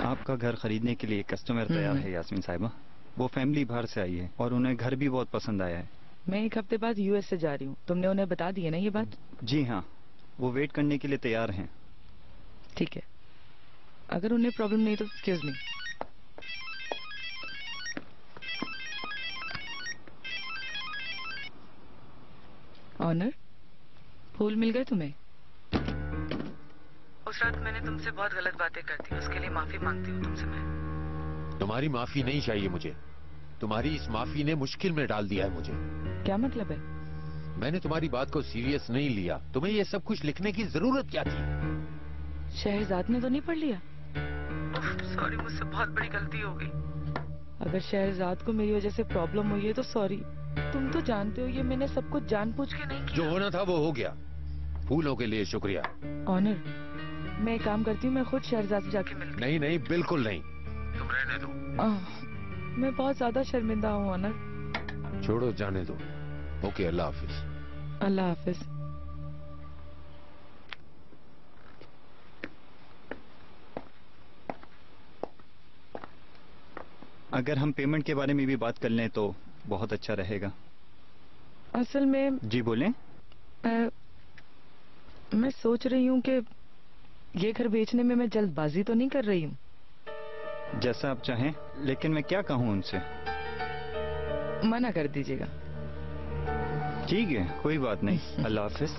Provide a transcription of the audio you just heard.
आपका घर खरीदने के लिए कस्टमर तैयार है यास्मीन साहिबा। वो फैमिली बाहर से आई है और उन्हें घर भी बहुत पसंद आया है। मैं एक हफ्ते बाद यूएस से जा रही हूँ। तुमने उन्हें बता दी है ना ये बात? जी हाँ, वो वेट करने के लिए तैयार हैं। ठीक है, अगर उन्हें प्रॉब्लम नहीं तो एक्सक्यूज मी। ऑनर, फूल मिल गए तुम्हें? उस रात मैंने तुमसे बहुत गलत बातें कर दी, उसके लिए माफी मांगती हूँ तुमसे मैं। तुम्हारी माफी नहीं चाहिए मुझे। तुम्हारी इस माफी ने मुश्किल में डाल दिया है मुझे। क्या मतलब है? मैंने तुम्हारी बात को सीरियस नहीं लिया। तुम्हें ये सब कुछ लिखने की जरूरत क्या थी? शहरजाद ने तो नहीं पढ़ लिया? सॉरी, मुझसे बहुत बड़ी गलती हो गई। अगर शहरजाद को मेरी वजह से प्रॉब्लम हुई है तो सॉरी। तुम तो जानते हो ये मैंने सब कुछ जानबूझ के नहीं किया। जो होना था वो हो गया। फूलों के लिए शुक्रिया। ऑनर, मैं एक काम करती हूँ, मैं खुद शहरजाद से जाके मिलती हूँ। नहीं नहीं, बिल्कुल नहीं। तुम रहने दो। मैं बहुत ज्यादा शर्मिंदा हूँ ऑनर। छोड़ो, जाने दो। ओके, अल्लाह हाफिज। अल्लाह हाफिज। अगर हम पेमेंट के बारे में भी बात कर लें तो बहुत अच्छा रहेगा। असल में जी बोलें। मैं सोच रही हूँ कि ये घर बेचने में मैं जल्दबाजी तो नहीं कर रही हूँ। जैसा आप चाहें, लेकिन मैं क्या कहूँ उनसे? मना कर दीजिएगा। ठीक है, कोई बात नहीं। अल्लाह हाफिज।